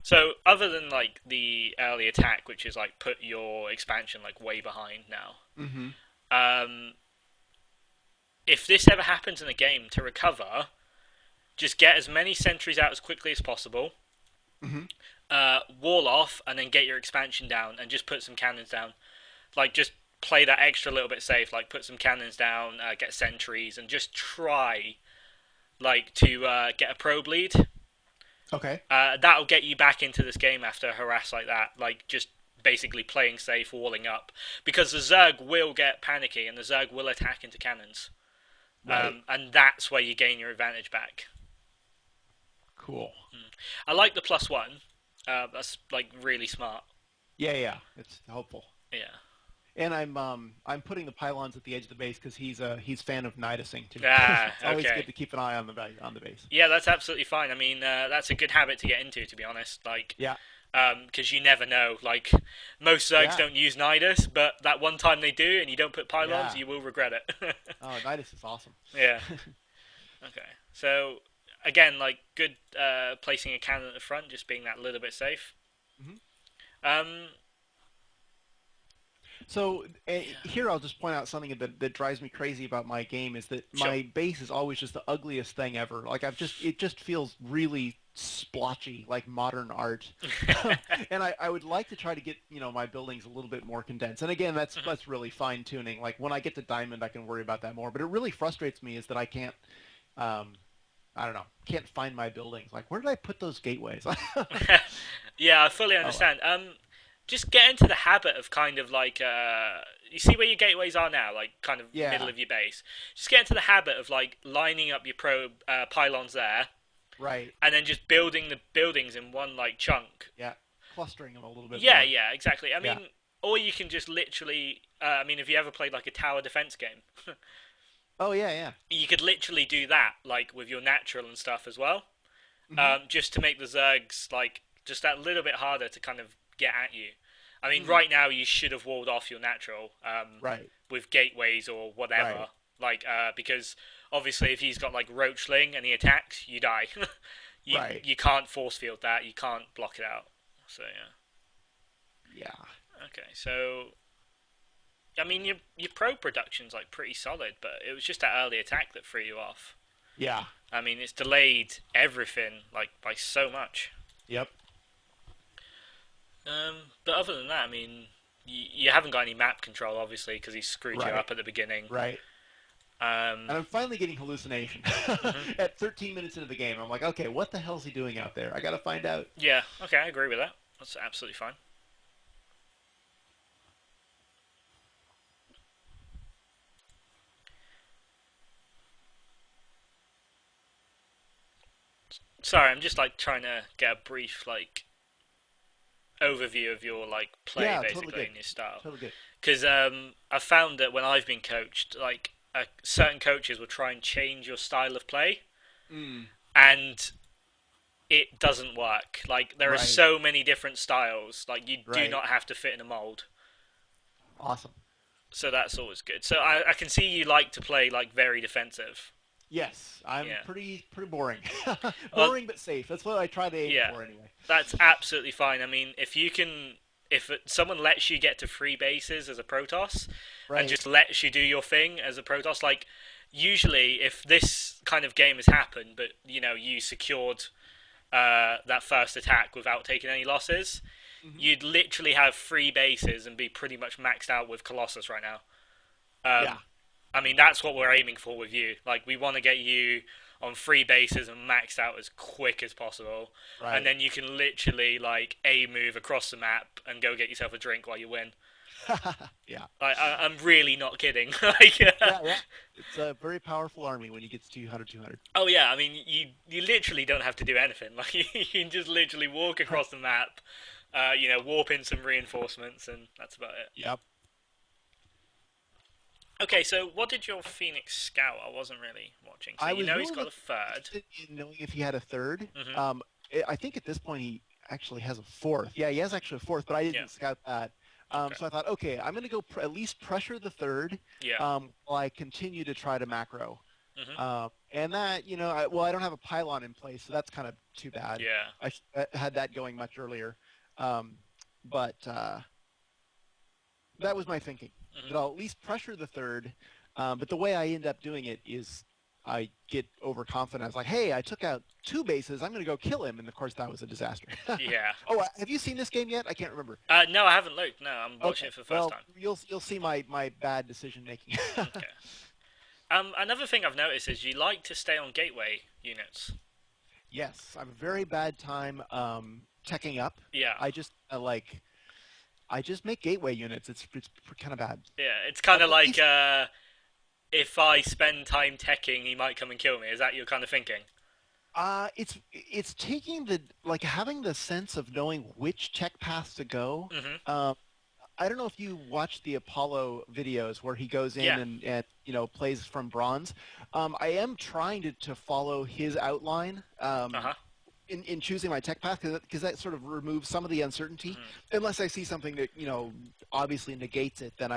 So other than like the early attack, which is like put your expansion like way behind now, Mm-hmm. um, if this ever happens in a game, to recover, just get as many sentries out as quickly as possible, Mm-hmm. wall off, and then get your expansion down, and just put some cannons down. Like just play that extra little bit safe. Like put some cannons down, get sentries, and just try like to get a probe lead. Okay. That'll get you back into this game after a harass like that. Like just basically playing safe, walling up, because the Zerg will get panicky and the Zerg will attack into cannons, Right. and that's where you gain your advantage back. Cool. I like the +1. That's like really smart. Yeah, yeah. It's helpful. Yeah. And I'm putting the pylons at the edge of the base because he's fan of nidasing too. Ah, It's always good okay. to keep an eye on the base. Yeah, that's absolutely fine. I mean, that's a good habit to get into, to be honest. Like, Yeah. because you never know. Like, most Zergs Yeah. don't use Nidus, but that one time they do, and you don't put pylons, Yeah. you will regret it. Oh, Nidus is awesome. Yeah. Okay. So again, like good placing a cannon at the front, just being that little bit safe. Hmm. Um. So Yeah. here I'll just point out something that drives me crazy about my game is that Sure. my base is always just the ugliest thing ever. Like it just feels really splotchy, like modern art. And I would like to try to get my buildings a little bit more condensed. And again, that's really fine tuning. Like when I get to diamond, I can worry about that more. But it really frustrates me is that I can't. Um, I don't know. Can't find my buildings. Like, where did I put those gateways? Yeah, I fully Oh well. understand. Just get into the habit of kind of like you see where your gateways are now, like kind of middle Yeah. of your base. Just get into the habit of like lining up your pylons there, Right. and then just building the buildings in one like chunk. Yeah. Clustering them a little bit Yeah, more. yeah, exactly. I Yeah. mean, or you can just literally. I mean, have you ever played like a tower defense game? Oh yeah. Yeah. You could literally do that, like with your natural and stuff as well, Hmm. just to make the Zergs like just that little bit harder to kind of get at you. I mean, Mm. right now you should have walled off your natural Right. with gateways or whatever, Right. like because obviously if he's got like roachling and he attacks, you die. Right. You can't force field that. You can't block it out. So yeah. Yeah. Okay, so I mean your pro production's like pretty solid, but it was just that early attack that threw you off. Yeah. I mean, it's delayed everything like by so much. Yep. But other than that, I mean, you haven't got any map control, obviously, because he screwed you Right. up at the beginning. Right. Um, And I'm finally getting hallucination. mhm. At 13 minutes into the game, I'm like, okay, what the hell's he doing out there? I gotta find out. Yeah, okay, I agree with that. That's absolutely fine. Sorry, I'm just like trying to get a brief like overview of your like play Yeah, totally basically good. in your style. Totally good. Because I've found that when I've been coached, like certain coaches will try and change your style of play, Mm. and it doesn't work. Like there are Right. so many different styles. Like you do Right. not have to fit in a mold. Awesome. So that's always good. So I can see you like to play like very defensive. Yes, I'm Yeah. pretty boring. Well, Boring but safe. That's what I try to aim yeah, for anyway. that's absolutely fine. I mean, if you can, if someone lets you get to free bases as a Protoss, and Right. just lets you do your thing as a Protoss, like usually if this kind of game has happened, but you know you secured that first attack without taking any losses, Hmm. you'd literally have free bases and be pretty much maxed out with Colossus right now. Yeah. I mean, that's what we're aiming for with you. Like, we want to get you on free bases and maxed out as quick as possible, and Right. then you can literally like a move across the map and go get yourself a drink while you win. Yeah. I'm really not kidding. Like, Yeah. Yeah. It's a very powerful army when he gets 200. oh yeah, I mean, you literally don't have to do anything. Like, you can just literally walk across the map, warp in some reinforcements, and that's about it. Yep. Okay, so what did your Phoenix scout? I wasn't really watching. So I you was know he's really got a third. interested in knowing if he had a third. Hmm. I think at this point he actually has a fourth. Yeah, he has actually a fourth, but I Yeah. didn't scout that. Okay. So I thought, okay, I'm going to go at least pressure the third Yeah. while I continue to try to macro. Hmm. And that, I don't have a pylon in place, so that's kind of too bad. Yeah. I had that going much earlier. Um, but that was my thinking, Hmm. that I'll at least pressure the third. But the way I end up doing it is I get overconfident. I was like, hey, I took out two bases. I'm going to go kill him. And of course, that was a disaster. Yeah. Oh, have you seen this game yet? I can't remember. No, I haven't looked. No, I'm watching Okay. it for the first Well, time. you'll see my bad decision making. Okay. Another thing I've noticed is you like to stay on gateway units. Yes, I'm a very bad time teching up. Yeah. I just I just make gateway units. It's kind of bad. Yeah. It's kind of At like least if I spend time teching, he might come and kill me. Is that your kind of thinking? it's taking the like having the sense of knowing which tech path to go. Hmm. Um, I don't know if you watch the Apollo videos where he goes in Yeah. and plays from bronze. I am trying to follow his outline. Uh huh. In choosing my tech path because that sort of removes some of the uncertainty. Hmm. Unless I see something that obviously negates it, then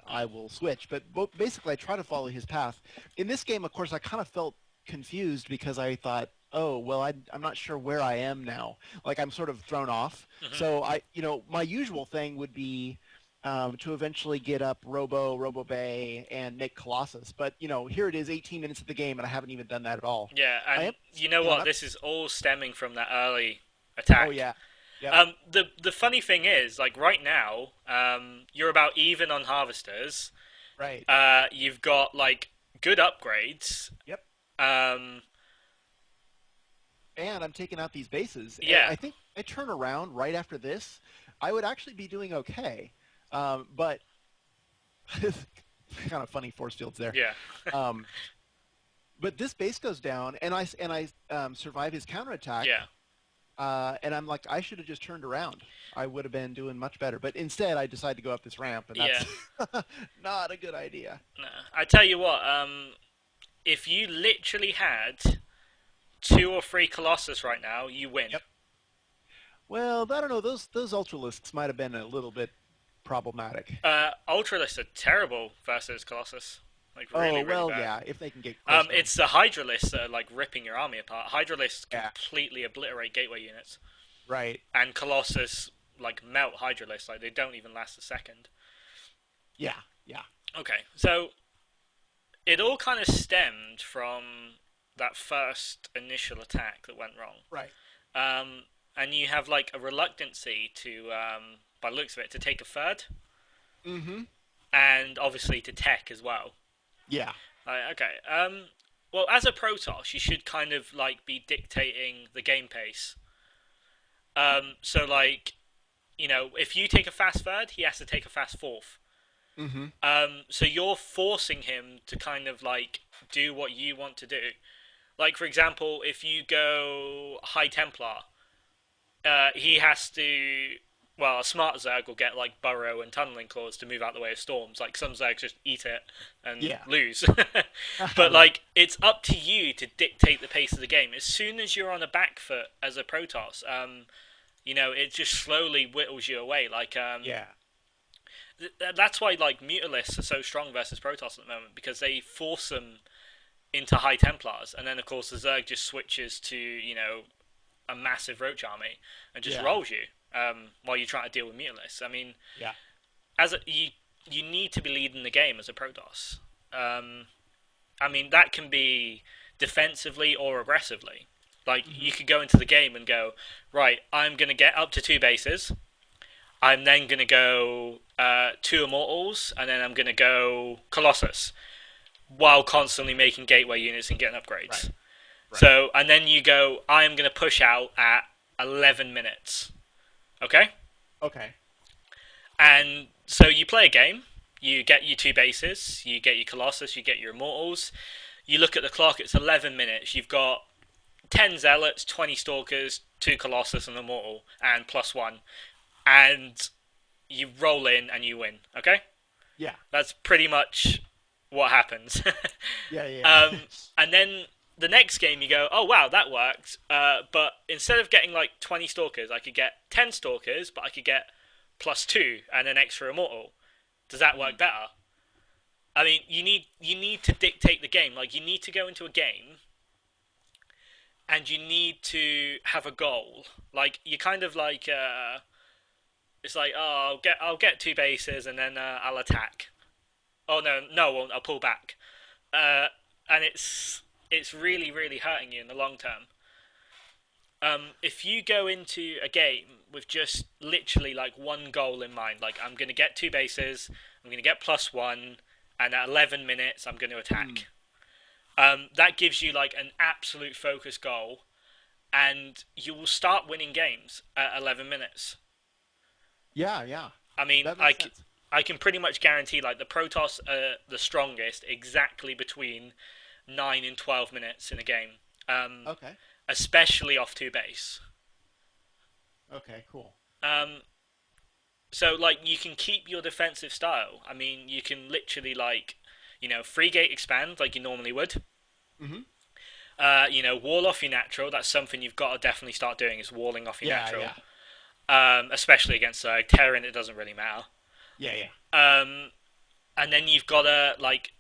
I will switch. But basically, I try to follow his path. In this game, of course, I kind of felt confused because I thought, oh well, I'm not sure where I am now. Like I'm sort of thrown off. Hmm. So my usual thing would be. To eventually get up Robo Bay, and make Colossus. But, here it is 18 minutes of the game, and I haven't even done that at all. Yeah, I and am you know working on what? up. This is all stemming from that early Oh, attack. yeah. Yep. The funny thing is, like right now, you're about even on harvesters. Right. You've got like good upgrades. Yep. Um, And I'm taking out these bases. yeah. I think I turn around right after this, I would actually be doing okay. But kind of funny force fields there. Yeah. Um, but this base goes down, and I survive his counterattack. Yeah. And I'm like, I should have just turned around. I would have been doing much better. But instead, I decided to go up this ramp, and Yeah. that's not a good idea. No. I tell you what. If you literally had two or three Colossus right now, you win. Yep. Well, I don't know. Those Ultralisks might have been a little bit problematic. Ultralists are terrible versus Colossus. Like Oh, really, really well, bad. yeah, if they can get close to 'em. It's the Hydralists that are like ripping your army apart. Hydralists Yeah, completely obliterate gateway units, right. and Colossus like melt Hydralists. Like they don't even last a second. Yeah, yeah. Okay, so it all kind of stemmed from that first initial attack that went wrong. Right. And you have like a reluctancy to, by the looks of it, to take a third, Mm-hmm. and obviously to tech as well. Yeah. Okay. Well, as a Protoss, you should kind of like be dictating the game pace. So like, if you take a fast third, he has to take a fast fourth. Mm-hmm. So you're forcing him to kind of like do what you want to do. Like for example, if you go High Templar, he has to. Well, a smart Zerg will get like Burrow and Tunneling Claws to move out the way of storms. Like some Zergs just eat it and Yeah. lose. But Right. like it's up to you to dictate the pace of the game. As soon as you're on a back foot as a Protoss, it just slowly whittles you away. Like Yeah. that's why like Mutalisks are so strong versus Protoss at the moment because they force them into High Templars, and then of course the Zerg just switches to a massive Roach army and just Yeah. rolls you while you're trying to deal with Mutalisks. I mean, Yeah. you need to be leading the game as a Protoss. I mean that can be defensively or aggressively. Like Mm-hmm. you could go into the game and go, right, I'm gonna get up to two bases. I'm then gonna go two Immortals, and then I'm gonna go Colossus, while constantly making gateway units and getting upgrades. Right. Right. So, and then you go, I'm going to push out at 11 minutes. Okay? Okay. And so you play a game, you get your two bases, you get your Colossus, you get your Immortals. You look at the clock, it's 11 minutes. You've got 10 Zealots, 20 Stalkers, 2 Colossus, and Immortal, and +1. And you roll in and you win. Okay? Yeah. That's pretty much what happens. Yeah. Yeah. And then the next game you go, oh wow, that worked. But instead of getting like 20 Stalkers, I could get 10 Stalkers, but I could get +2 and an extra Immortal. Does that work better? I mean, you need to dictate the game. Like you need to go into a game and you need to have a goal. Like you kind of like it's like, oh, I'll get two bases and then I'll attack. Oh no, I won't. I'll pull back. And it's really really hurting you in the long term. If you go into a game with just literally like one goal in mind, like I'm gonna get two bases, I'm gonna get +1, and at 11 minutes I'm gonna Mm. attack. That gives you like an absolute focus goal, and you will start winning games at 11 minutes. Yeah, yeah. I mean, That makes sense. I can pretty much guarantee like the Protoss are the strongest exactly between 9 and 12 minutes in a game, um, Okay. especially off two base. Okay, cool. Um, so like you can keep your defensive style. I mean, you can literally like, free gate expand like you normally would. Mhm. Wall off your natural. That's something you've got to definitely start doing is walling off your Yeah, natural. yeah. Especially against Zerg. Terran, it doesn't really matter. Yeah, yeah. Um, and then you've got to like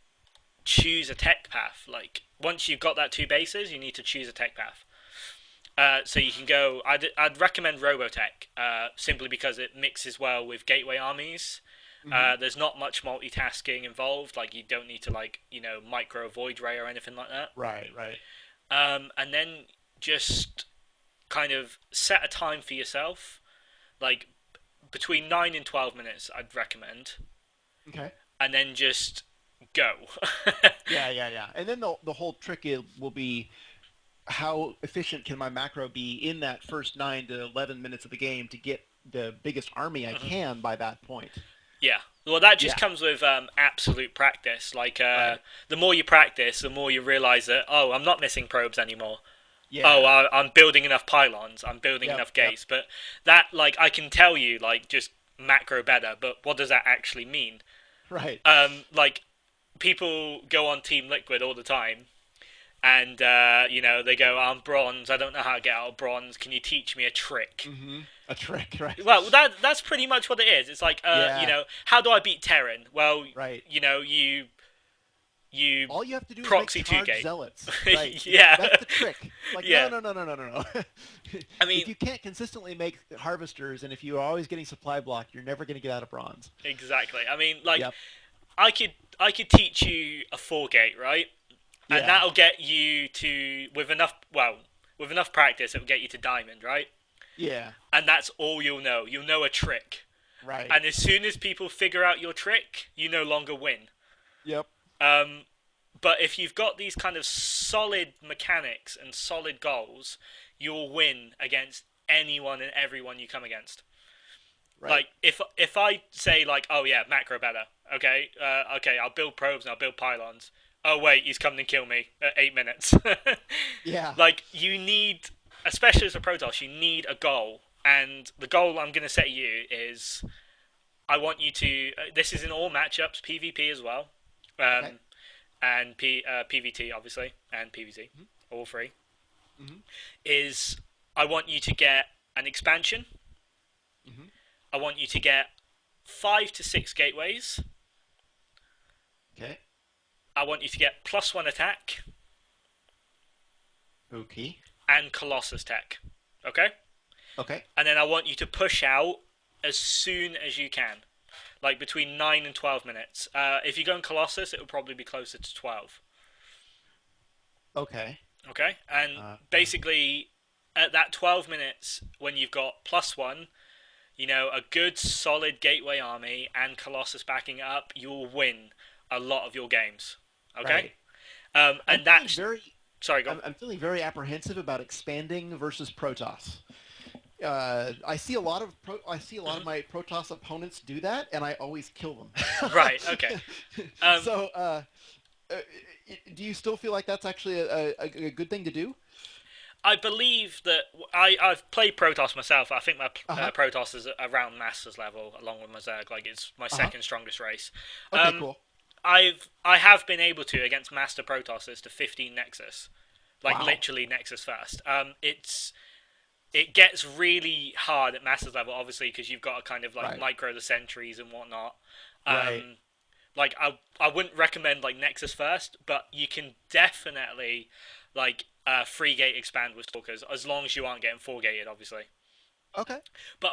choose a tech path. Like once you've got that two bases, you need to choose a tech path. So you can go. I'd recommend Robotech simply because it mixes well with gateway armies. Mhm. There's not much multitasking involved. Like you don't need to like micro avoid ray or anything like that. Right, right. And then just kind of set a time for yourself, like between 9 and 12 minutes. I'd recommend, Okay. and then just go. Yeah, yeah, yeah. And then the whole trick will be how efficient can my macro be in that first 9 to 11 minutes of the game to get the biggest army I Mhm. can by that point. Yeah. Well, that just Yeah. comes with absolute practice. Like, Right. the more you practice, the more you realize that, oh, I'm not missing probes anymore. Oh, Yeah. I'm building enough pylons. I'm building Yep. enough Yep. gates. But that, like, I can tell you, like, just macro better. But what does that actually mean? Right. Like, people go on Team Liquid all the time, and they go, I'm bronze. I don't know how to get out of bronze. Can you teach me a trick? A trick, right? Well, that's pretty much what it is. It's like, Yeah. how do I beat Terran? Well, Right. you All you have to do is make proxy two charge gate. zealots. Right. Yeah, That's the trick. Like, no, yeah. no, no, no, no, no, no. I mean, If you can't consistently make harvesters and if you're always getting supply block, you're never going to get out of bronze. exactly. I mean, like, Yep. I could teach you a four gate, right? And Yeah. that'll get you to with enough practice, it'll get you to diamond, right? Yeah. And that's all you'll know. You'll know a trick, Right. and as soon as people figure out your trick, you no longer win. Yep. Um, But if you've got these kind of solid mechanics and solid goals, you'll win against anyone and everyone you come against. Right. Like if I say like, oh yeah, macro better, okay, okay, I'll build probes and I'll build pylons. Oh wait, he's coming to kill me at 8 minutes. Yeah. Like you need, especially as a Protoss, you need a goal, and the goal I'm going to set you is I want you to. This is in all matchups, PvP as well. Okay. Um, and PVT obviously and PVZ, Hmm. all three, Hmm. is I want you to get an expansion. Hmm. I want you to get 5 to 6 gateways. Okay. I want you to get +1 attack Okay. and Colossus tech. Okay? Okay. And then I want you to push out as soon as you can. Like between 9 and 12 minutes. If you go in Colossus, it will probably be closer to 12. Okay. Okay? And Uh, uh, basically, at that 12 minutes, when you've got +1, a good solid gateway army and Colossus backing it up, you will win a lot of your games. Okay? right. I'm And feeling that's. very. Sorry, go on. I'm feeling very apprehensive about expanding versus Protoss. I see a lot of Mhm. my Protoss opponents do that, and I always kill Right, okay. them. Um, So, uh, do you still feel like that's actually a good thing to do? I believe that I've played Protoss myself. I think my Uh huh. Protoss is around Masters level, along with my Zerg. Like it's my Uh huh. second strongest race. Okay. Um, Cool. I have been able to against Master Protosses to 15 Nexus, like Wow. literally Nexus first. It gets really hard at Masters level, obviously, because you've got to kind of like Right. micro the sentries and whatnot. Right. Um, like I wouldn't recommend like Nexus first, but you can definitely like 3 gate expand with stalkers, as long as you aren't getting 4 gated, obviously. Okay. But